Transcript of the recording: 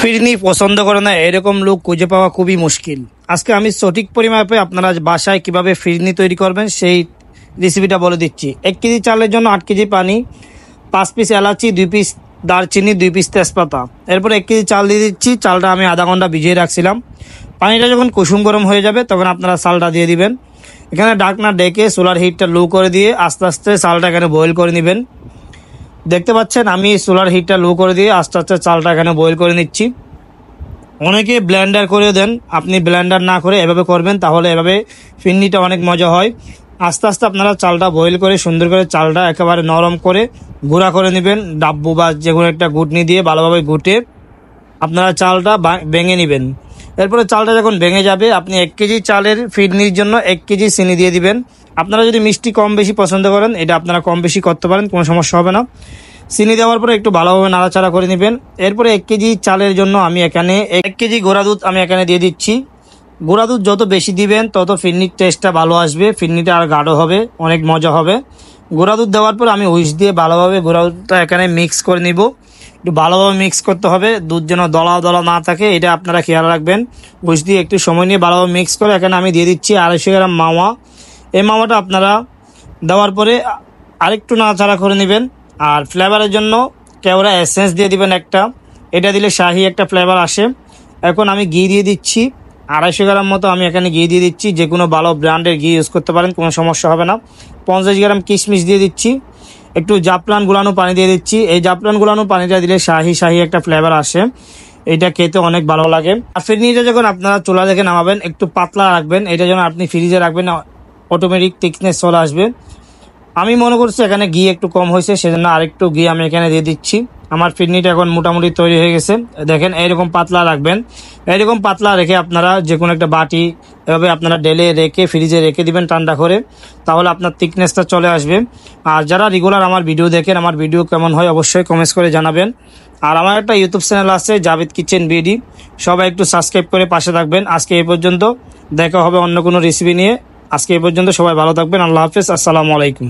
ফিরনি পছন্দ করে না এরকম লোক খুঁজে পাওয়া খুবই মুশকিল। আজকে আমি সঠিক পরিমাপে আপনারা বাসায় কিভাবে ফিরনি তৈরি করবেন সেই রেসিপিটা বলে দিচ্ছি। 1 কেজি চালের জন্য 8 কেজি পানি, 5 পিস এলাচি, 2 পিস দারচিনি, 2 পিস তেজপাতা। এরপর 1 কেজি চাল দিয়ে দিচ্ছি। চালটা আমি আধা ঘন্টা ভিজিয়ে রাখছিলাম। পানিটা যখন কুসুম গরম হয়ে যাবে তখন আপনারা চালটা দিয়ে দিবেন। এখানে ঢাকনা ডেকে সোলার হিটটা লো করে দিয়ে আস্তে আস্তে চালটা এখানে বয়েল করে নেবেন। দেখতে পাচ্ছেন আমি সোলার হিটটা লো করে দিয়ে আস্তে আস্তে চালটা এখানে বয়েল করে নিচ্ছি। অনেকে ব্লেন্ডার করে দেন, আপনি ব্লেন্ডার না করে এভাবে করবেন, তাহলে এভাবে ফিরনিটা অনেক মজা হয়। আস্তে আস্তে আপনারা চালটা বয়েল করে সুন্দর করে চালটা একেবারে নরম করে গুঁড়া করে নেবেন। ডাব্বু বা যে কোনো একটা ঘুটনি দিয়ে ভালোভাবে ঘুটে আপনারা চালটা ভেঙে নেবেন। এরপরে চালটা যখন ভেঙে যাবে আপনি 1 কেজি চালের ফিরনির জন্য 1 কেজি চিনি দিয়ে দিবেন। আপনারা যদি মিষ্টি কম বেশি পছন্দ করেন এটা আপনারা কম বেশি করতে পারেন, কোনো সমস্যা হবে না। চিনি দেওয়ার পরে একটু ভালোভাবে নাড়াচাড়া করে নেবেন। এরপরে 1 কেজি চালের জন্য আমি এখানে 1 কেজি গুঁড়া দুধ আমি এখানে দিয়ে দিচ্ছি। গুঁড়া দুধ যত বেশি দিবেন তত ফিরনির টেস্টটা ভালো আসবে, ফিরনিটা আর গাঢ় হবে, অনেক মজা হবে। গুঁড়া দুধ দেওয়ার পর আমি হুইস্ক দিয়ে ভালোভাবে গুঁড়া দুধটা এখানে মিক্স করে নিব। একটু ভালোভাবে মিক্স করতে হবে, দুধ যেন দলা দলা না থাকে এটা আপনারা খেয়াল রাখবেন। হুইস্ক দিয়ে একটু সময় নিয়ে ভালোভাবে মিক্স করে এখানে আমি দিয়ে দিচ্ছি 250 গ্রাম মাওয়া। এই মাওয়াটা আপনারা দেওয়ার পরে আরেকটু নাড়াচাড়া করে নেবেন। আর ফ্লেভারের জন্য কেওড়া এসেন্স দিয়ে দিবেন একটা, এটা দিলে শাহি একটা ফ্লেভার আসে। এখন আমি ঘি দিয়ে দিচ্ছি 250 গ্রাম মতো আমি এখানে ঘি দিয়ে দিচ্ছি। যে কোনো ভালো ব্র্যান্ডের ঘি ইউজ করতে পারেন, কোনো সমস্যা হবে না। 50 গ্রাম কিশমিশ দিয়ে দিচ্ছি। একটু জাফরান গুলানো পানি দিয়ে দিচ্ছি। এই জাফরান গুলানো পানিটা দিলে শাহি শাহি একটা ফ্লেভার আসে, এটা খেতে অনেক ভালো লাগে। আর ফিরনিটা যখন আপনারা চুলা থেকে নামাবেন একটু পাতলা রাখবেন, এটা যেন আপনি ফ্রিজে রাখবেন, অটোমেটিক থিকনেস চলে আসবে। আমি মনে করছি এখানে ঘি একটু কম হয়েছে, সেজন্য আরেকটু ঘি আমি এখানে দিয়ে দিচ্ছি। আমার ফিরনিটা এখন মোটামুটি তৈরি হয়ে গেছে। দেখেন এইরকম পাতলা রাখবেন। এইরকম পাতলা রেখে আপনারা যে কোনো একটা বাটি এভাবে আপনারা ঢেলে রেখে ফ্রিজে রেখে দিবেন ঠান্ডা করে, তাহলে আপনার থিকনেসটা চলে আসবে। আর যারা রেগুলার আমার ভিডিও দেখেন, আমার ভিডিও কেমন হয় অবশ্যই কমেন্টস করে জানাবেন। আর আমার একটা ইউটিউব চ্যানেল আছে জাভেদ কিচেন বিডি, সবাই একটু সাবস্ক্রাইব করে পাশে থাকবেন। আজকে এই পর্যন্ত, দেখা হবে অন্য কোনো রেসিপি নিয়ে। আজকে এই পর্যন্ত, সবাই ভালো থাকবেন। আল্লাহ হাফেজ, আসসালামু আলাইকুম।